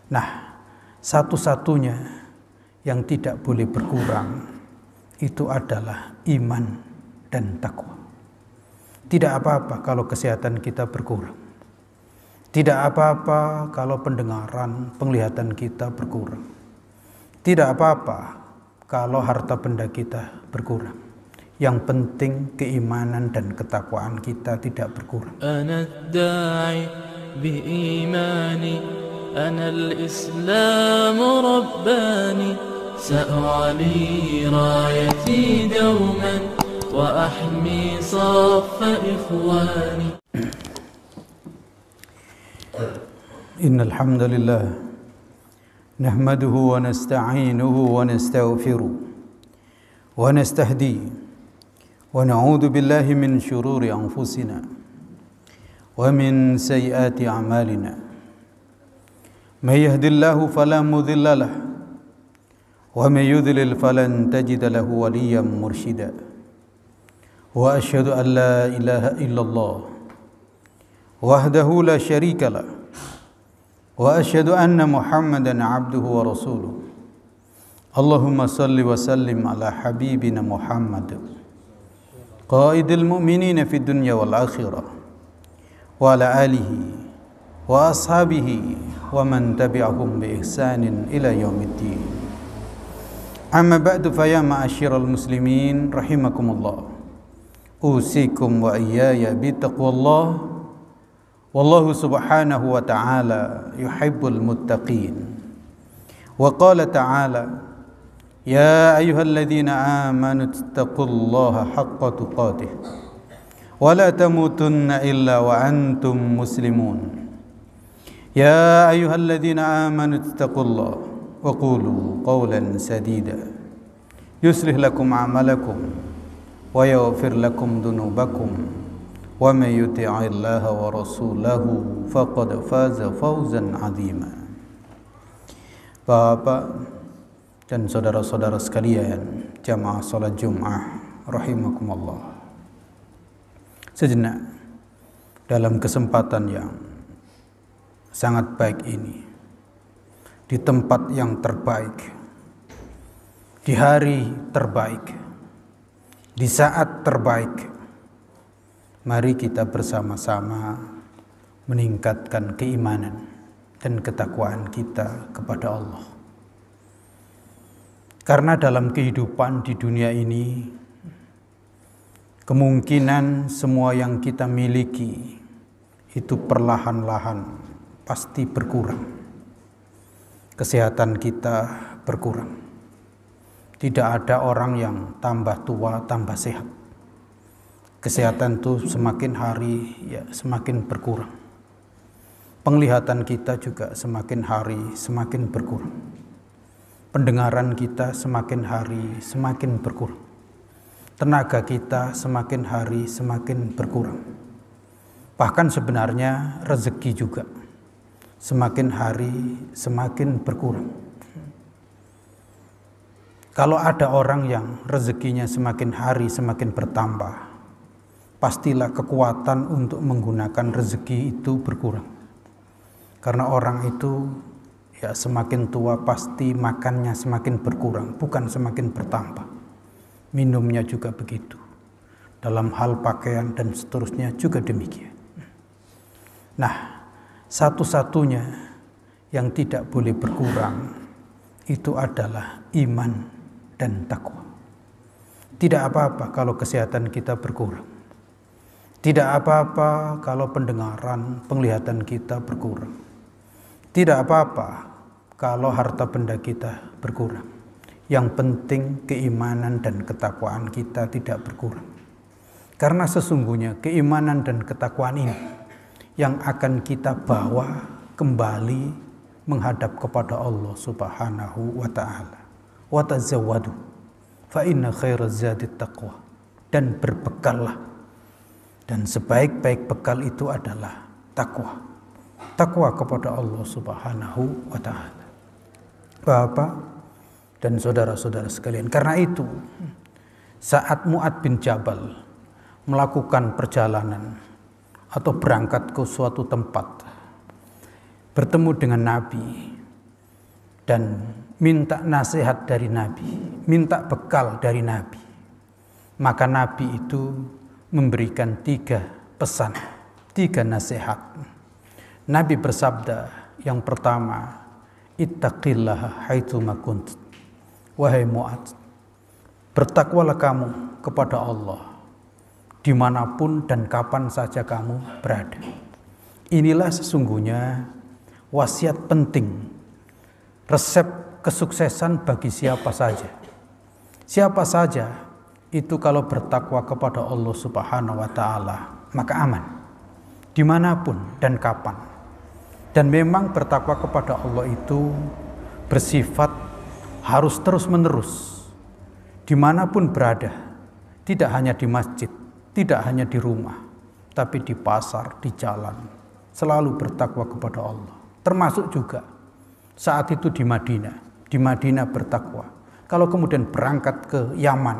Nah, satu-satunya yang tidak boleh berkurang itu adalah iman dan takwa. Tidak apa-apa kalau kesehatan kita berkurang. Tidak apa-apa kalau pendengaran, penglihatan kita berkurang. Tidak apa-apa kalau harta benda kita berkurang. Yang penting keimanan dan ketakwaan kita tidak berkurang. Ana ad-da'i bi-imani, ana al-islam rabbani, sa'ali rayati dawman wa ahmi saffa ikhwani. Innal hamdalillah nahmaduhu wa nasta'inuhu wa nastaghfiruh wa nastahdi wa na'udzu billahi min shururi anfusina wa min sayyiati a'malina. May yahdihillahu fala mudilla lahu wa may yudlil falan tajida lahu waliyyan mursyida. Wa asyhadu an la ilaha illallah wahdahu la syarika lahu wa asyhadu anna Muhammadan abduhu wa rasuluh. Allahumma salli wa sallim ala habibina Muhammad qaidil mu'minina fid dunya wal akhirah wa ala alihi wa ashabihi wa man tabi'ahum bi ihsanin ila yaumiddin. Amma ba'du, fa ya ma'asyiral muslimin rahimakumullah. Usikum wa iyaya bi taqwallah. Wallahu subhanahu wa ta'ala yuhibbul muttaqin. Wa qala ta'ala, ya ayyuhalladzina amanu taqullaha haqqa tuqatih wa la tamutunna illa wa antum muslimun. Ya ayyuhalladzina amanu taqullaha wa qulu qawlan sadida yuslih lakum a'malakum wa yaghfir lakum dhunubakum wa may yuti'illaha wa rasulahu faqad faza fawzan 'azima. Bapak dan saudara-saudara sekalian, jamaah salat Jumat rahimakumullah. Sejenak dalam kesempatan yang sangat baik ini, di tempat yang terbaik, di hari terbaik, di saat terbaik, mari kita bersama-sama meningkatkan keimanan dan ketakwaan kita kepada Allah. Karena dalam kehidupan di dunia ini, kemungkinan semua yang kita miliki itu perlahan-lahan pasti berkurang. Kesehatan kita berkurang. Tidak ada orang yang tambah tua tambah sehat. Kesehatan itu semakin hari semakin berkurang. Penglihatan kita juga semakin hari semakin berkurang. Pendengaran kita semakin hari semakin berkurang. Tenaga kita semakin hari semakin berkurang. Bahkan sebenarnya rezeki juga semakin hari semakin berkurang. Kalau ada orang yang rezekinya semakin hari semakin bertambah, pastilah kekuatan untuk menggunakan rezeki itu berkurang. Karena orang itu semakin tua pasti makannya semakin berkurang, bukan semakin bertambah. Minumnya juga begitu. Dalam hal pakaian dan seterusnya juga demikian. Nah, satu-satunya yang tidak boleh berkurang itu adalah iman dan takwa. Tidak apa-apa kalau kesehatan kita berkurang. Tidak apa-apa kalau pendengaran, penglihatan kita berkurang. Tidak apa-apa kalau harta benda kita berkurang. Yang penting keimanan dan ketakwaan kita tidak berkurang. Karena sesungguhnya keimanan dan ketakwaan ini yang akan kita bawa kembali menghadap kepada Allah Subhanahu wa ta'ala. Wa tazawwadu fa inna khairaz zadi taqwa. Dan berbekallah. Dan sebaik-baik bekal itu adalah takwa. Takwa kepada Allah Subhanahu wa ta'ala. Bapak dan saudara-saudara sekalian, karena itu saat Mu'adz bin Jabal melakukan perjalanan atau berangkat ke suatu tempat, bertemu dengan Nabi, dan minta nasihat dari Nabi, minta bekal dari Nabi. Maka Nabi itu memberikan 3 pesan, 3 nasihat. Nabi bersabda, yang pertama, ittaqillaha haitsuma kunt. Wahai Mu'adz, bertakwalah kamu kepada Allah dimanapun dan kapan saja kamu berada. Inilah sesungguhnya wasiat penting, resep kesuksesan bagi siapa saja. Siapa saja itu kalau bertakwa kepada Allah Subhanahu wa Ta'ala, maka aman dimanapun dan kapan. Dan memang bertakwa kepada Allah itu bersifat harus terus menerus dimanapun berada, tidak hanya di masjid, tidak hanya di rumah, tapi di pasar, di jalan, selalu bertakwa kepada Allah. Termasuk juga saat itu di Madinah bertakwa. Kalau kemudian berangkat ke Yaman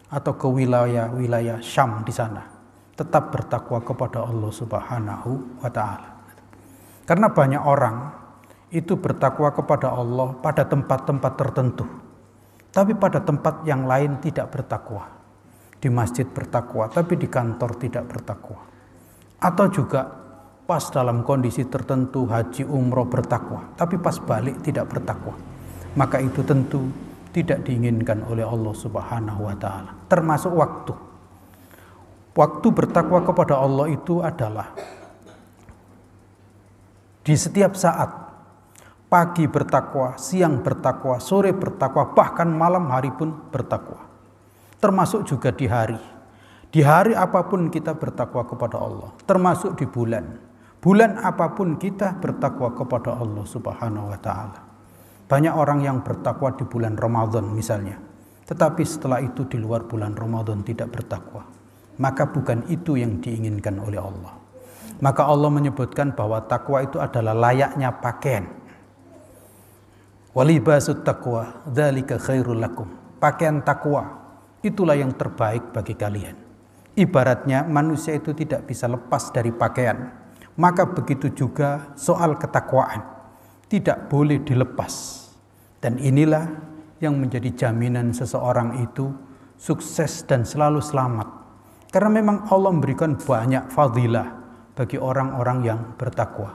atau ke wilayah Syam di sana, tetap bertakwa kepada Allah Subhanahu wa Ta'ala. Karena banyak orang itu bertakwa kepada Allah pada tempat-tempat tertentu, tapi pada tempat yang lain tidak bertakwa. Di masjid bertakwa, tapi di kantor tidak bertakwa. Atau juga pas dalam kondisi tertentu haji umroh bertakwa, tapi pas balik tidak bertakwa. Maka itu tentu tidak diinginkan oleh Allah Subhanahu wa Ta'ala. Termasuk waktu. Waktu bertakwa kepada Allah itu adalah di setiap saat. Pagi bertakwa, siang bertakwa, sore bertakwa, bahkan malam hari pun bertakwa. Termasuk juga di hari. Di hari apapun kita bertakwa kepada Allah. Termasuk di bulan. Bulan apapun kita bertakwa kepada Allah Subhanahu wa Ta'ala. Banyak orang yang bertakwa di bulan Ramadan misalnya, tetapi setelah itu di luar bulan Ramadan tidak bertakwa. Maka bukan itu yang diinginkan oleh Allah. Maka Allah menyebutkan bahwa takwa itu adalah layaknya pakaian. Walibasut taqwa dzalika khairul lakum. Pakaian takwa itulah yang terbaik bagi kalian. Ibaratnya manusia itu tidak bisa lepas dari pakaian. Maka begitu juga soal ketakwaan. Tidak boleh dilepas. Dan inilah yang menjadi jaminan seseorang itu sukses dan selalu selamat. Karena memang Allah memberikan banyak fadilah bagi orang-orang yang bertakwa.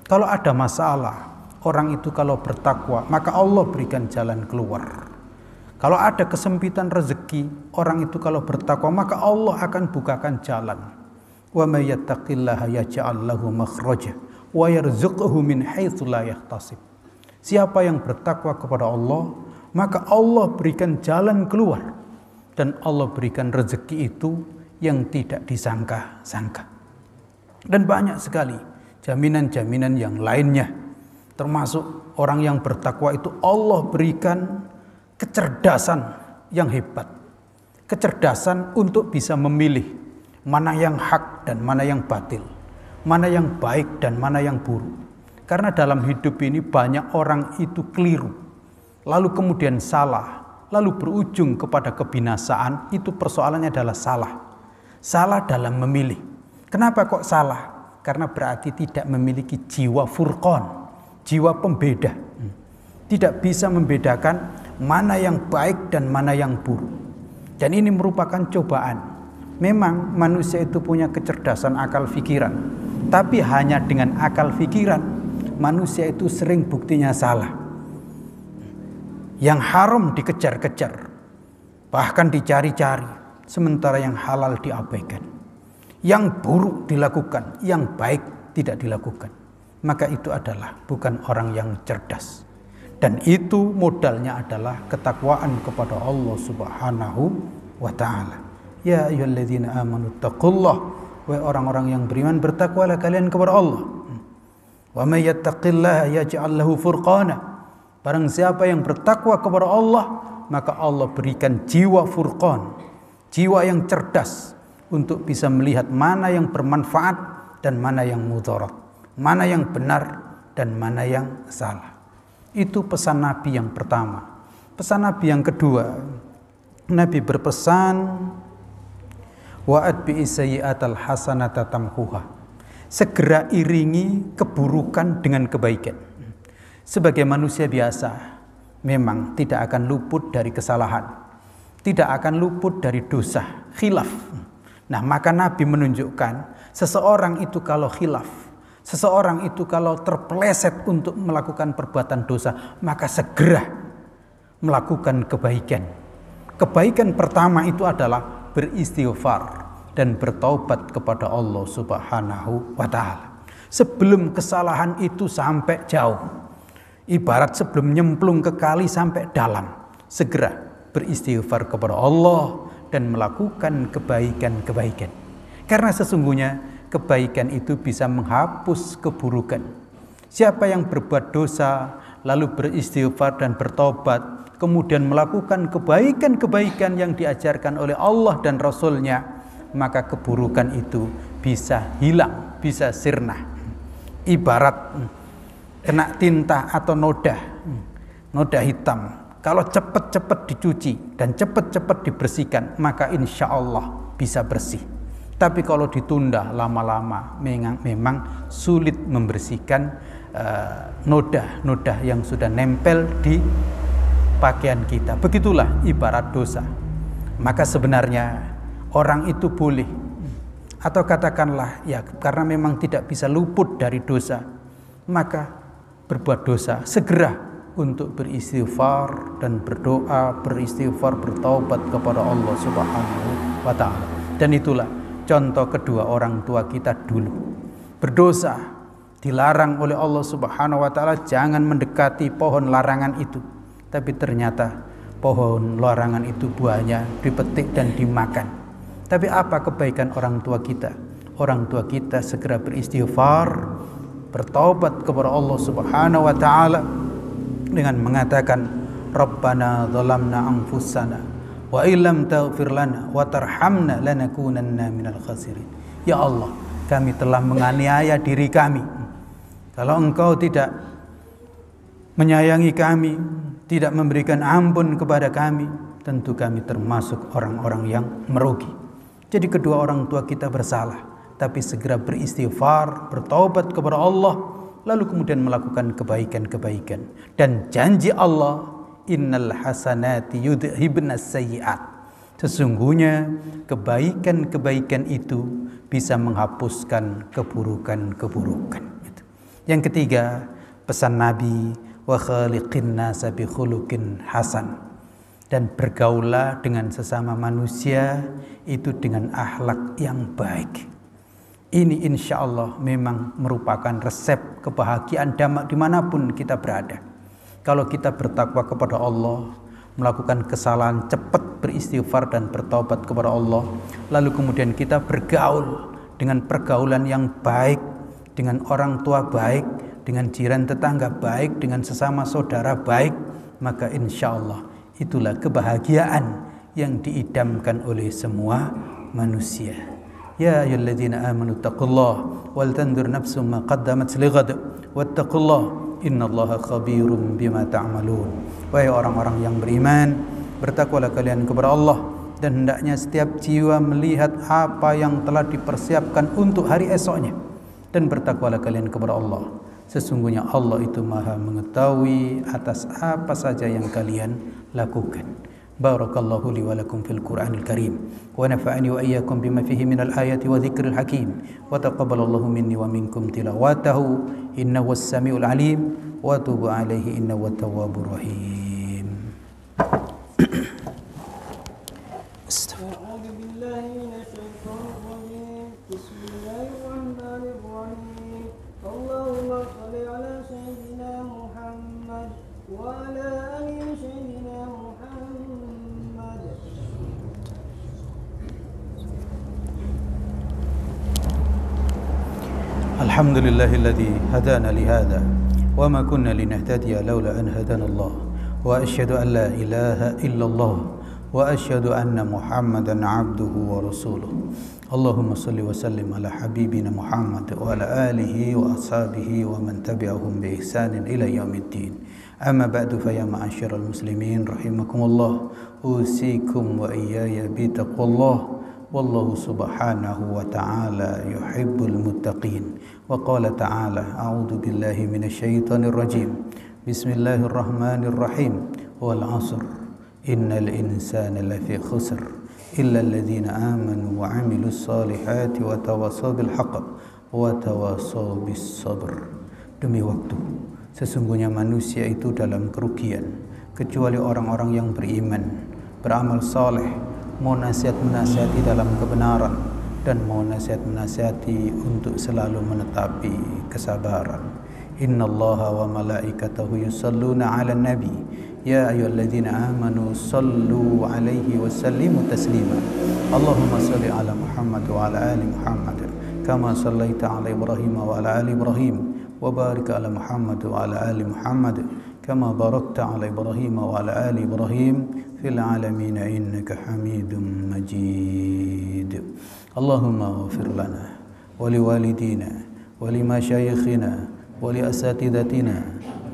Kalau ada masalah, orang itu kalau bertakwa, maka Allah berikan jalan keluar. Kalau ada kesempitan rezeki, orang itu kalau bertakwa, maka Allah akan bukakan jalan. Wa may yattaqillaha yaj'al lahu makhraja wa yarzuqhu min haitsu la yahtasib. Siapa yang bertakwa kepada Allah, maka Allah berikan jalan keluar dan Allah berikan rezeki itu yang tidak disangka-sangka. Dan banyak sekali jaminan-jaminan yang lainnya. Termasuk orang yang bertakwa itu Allah berikan kecerdasan yang hebat. Kecerdasan untuk bisa memilih mana yang hak dan mana yang batil, mana yang baik dan mana yang buruk. Karena dalam hidup ini banyak orang itu keliru, lalu kemudian salah, lalu berujung kepada kebinasaan. Itu persoalannya adalah salah. Salah dalam memilih. Kenapa kok salah? Karena berarti tidak memiliki jiwa furqan, jiwa pembeda. Tidak bisa membedakan mana yang baik dan mana yang buruk. Dan ini merupakan cobaan. Memang manusia itu punya kecerdasan akal pikiran, tapi hanya dengan akal pikiran manusia itu sering buktinya salah. Yang haram dikejar-kejar, bahkan dicari-cari, sementara yang halal diabaikan. Yang buruk dilakukan, yang baik tidak dilakukan. Maka itu adalah bukan orang yang cerdas. Dan itu modalnya adalah ketakwaan kepada Allah Subhanahu wa Ta'ala. Ya ayyuhalladzina amanu taqullah, wahai orang-orang yang beriman, bertakwalah kalian kepada Allah. Wa may yattaqillaha yaj'al lahu furqana. Barang siapa yang bertakwa kepada Allah, maka Allah berikan jiwa furqan, jiwa yang cerdas untuk bisa melihat mana yang bermanfaat dan mana yang mudarat, mana yang benar dan mana yang salah. Itu pesan Nabi yang pertama. Pesan Nabi yang kedua, Nabi berpesan, wa'ad bi'i sayyi'atal hasanata tamhuha. Segera iringi keburukan dengan kebaikan. sebagai manusia biasa memang tidak akan luput dari kesalahan, tidak akan luput dari dosa, khilaf. Nah, maka Nabi menunjukkan seseorang itu kalau khilaf, seseorang itu kalau terpeleset untuk melakukan perbuatan dosa, maka segera melakukan kebaikan. Kebaikan pertama itu adalah beristighfar dan bertaubat kepada Allah Subhanahu wa ta'ala. Sebelum kesalahan itu sampai jauh, ibarat sebelum nyemplung ke kali sampai dalam, segera beristighfar kepada Allah dan melakukan kebaikan-kebaikan. Karena sesungguhnya kebaikan itu bisa menghapus keburukan. Siapa yang berbuat dosa lalu beristighfar dan bertobat, kemudian melakukan kebaikan-kebaikan yang diajarkan oleh Allah dan Rasul-Nya, maka keburukan itu bisa hilang, bisa sirna. Ibarat kena tinta atau noda hitam, kalau cepat-cepat dicuci dan cepat-cepat dibersihkan, maka insya Allah bisa bersih. Tapi kalau ditunda lama-lama, memang sulit membersihkan noda-noda yang sudah nempel di pakaian kita. Begitulah ibarat dosa. Maka sebenarnya orang itu boleh, atau katakanlah ya, karena memang tidak bisa luput dari dosa, maka berbuat dosa, segera untuk beristighfar dan berdoa, beristighfar, bertaubat kepada Allah Subhanahu wa ta'ala. Dan itulah contoh kedua orang tua kita dulu. Berdosa, dilarang oleh Allah Subhanahu wa ta'ala, jangan mendekati pohon larangan itu. Tapi ternyata pohon larangan itu buahnya dipetik dan dimakan. Tapi apa kebaikan orang tua kita? Orang tua kita segera beristighfar, bertaubat kepada Allah Subhanahu wa ta'ala dengan mengatakan, Rabbana zalamna anfusana wa illam taghfir lana wa tarhamna lanakunanna minal khasirin. Ya Allah, kami telah menganiaya diri kami. Kalau Engkau tidak menyayangi kami, tidak memberikan ampun kepada kami, tentu kami termasuk orang-orang yang merugi. Jadi kedua orang tua kita bersalah, tapi segera beristighfar, bertaubat kepada Allah, lalu kemudian melakukan kebaikan-kebaikan. Dan janji Allah, innal hasanati yudhibnas sayyi'at. Sesungguhnya kebaikan-kebaikan itu bisa menghapuskan keburukan-keburukan. Yang ketiga, pesan Nabi, wa khaliqin nasa bi khuluqin hasan. Dan bergaulah dengan sesama manusia itu dengan akhlak yang baik. Ini insya Allah memang merupakan resep kebahagiaan dimanapun kita berada. Kalau kita bertakwa kepada Allah, melakukan kesalahan, cepat beristighfar dan bertaubat kepada Allah, lalu kemudian kita bergaul dengan pergaulan yang baik, dengan orang tua baik, dengan jiran tetangga baik, dengan sesama saudara baik, maka insya Allah itulah kebahagiaan yang diidamkan oleh semua manusia. Ya ayyuhalladzina amanu taqullaha wal tanzur nafsum ma qaddamat lighad wattaqullaha innallaha khabirum bima ta'malun. Wahai orang-orang yang beriman, bertakwalah kalian kepada Allah, dan hendaknya setiap jiwa melihat apa yang telah dipersiapkan untuk hari esoknya, dan bertakwalah kalian kepada Allah. Sesungguhnya Allah itu maha mengetahui atas apa saja yang kalian lakukan. Barakallahu li wa lakum fil Qur'anil Karim wa nafa'ani wa iyyakum bima fihi minal ayati wa dzikril hakim wa taqabbalallahu minni wa minkum tilawatahu innahu was-sami'ul alim wa tubu alaihi innahu wat-tawwabur rahim. أعوذ بالله من الشيطان الرجيم بسم الله الرحمن الرحيم اللهم صل على سيدنا محمد وعلى آل سيدنا محمد. الحمد لله الذي هدانا لهذا وما كنا لنهتدي لولا أن هدانا الله وأشهد أن لا إله إلا الله وأشهد أن محمدا عبده ورسوله. اللهم صل وسلم على حبيبنا محمد وعلى آله وأصحابه ومن تبعهم بإحسان إلى يوم الدين. أما بعد فيا معاشر المسلمين رحمكم الله أوصيكم وإياي بتقوى الله والله سبحانه وتعالى يحب المتقين. وقال تعالى أعوذ بالله من الشيطان الرجيم Bismillahirrahmanirrahim. Wal 'ashr. Innal insana lafi khusr illa alladhina amanu wa 'amilus solihati wa tawassaw bil haqq wa tawassaw bis sabr. Demi waktu, sesungguhnya manusia itu dalam kerugian kecuali orang-orang yang beriman, beramal saleh, mau nasihat-menasihati dalam kebenaran, dan mau nasihat-menasihati untuk selalu menetapi kesabaran. Innallaha wa malaikatahu yusalluna 'alan nabi ya ayyuhalladzina amanu sallu 'alaihi wa sallimu taslima. Allahumma shalli 'ala Muhammad wa 'ala ali Muhammad kama shallaita 'ala Ibrahim wa 'ala ali Ibrahim wa barik 'ala Muhammad wa 'ala ali Muhammad kama barakta 'ala Ibrahim wa 'ala ali Ibrahim fil 'alamin innaka Hamidum Majid. Allahumma ighfir lana wa liwalidina wa limasyayikhina wa liasatidatina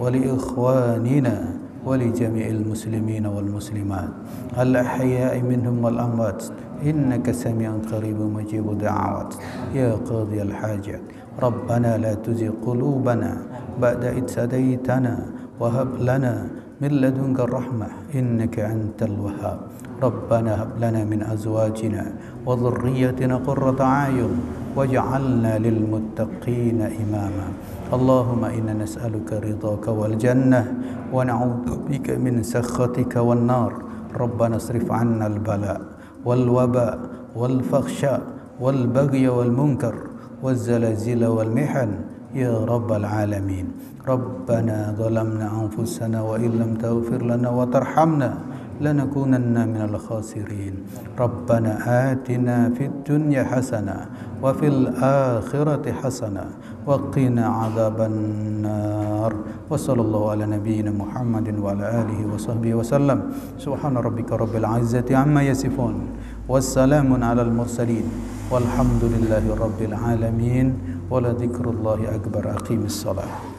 wa liikhwanina wa lijami'il muslimina wal muslimat al-ahya'i minhum wal amwat innaka sami'un qaribun mujibud da'awat ya qadiyal hajat. Rabbana la tuzigh qulubana ba'da idh hadaytana wa hab lana min ladunka rahmah innaka antal wahhab. Rabbana hab lana min azwajina wa dhurriyyatina qurrata a'yun waj'alna lil muttaqina imama. Allahumma inna nas'aluka ridhaka wal jannah wa na'udzu bika min sakhatika wan nar. Rabbana asrif 'anna al bala wal waba wal fakhsha wal baghy wal munkar waz zalazil wal mihan ya rabbal alamin. Rabbana zalamna anfusana wa illam taghfir lana wa tarhamna lanakunanna minal khasirin. Rabbana atina fid dunya hasanah wa fil akhirati hasanah wa qina adzaban nar. Wa sallallahu ala nabiyyina Muhammadin wa ala alihi wa sahbihi wa sallam. Subhana rabbika rabbil izzati amma yasifun wassalamun alal mursalin walhamdulillahi rabbil alamin. Wa la dzikrullahi akbar. Aqimis salah.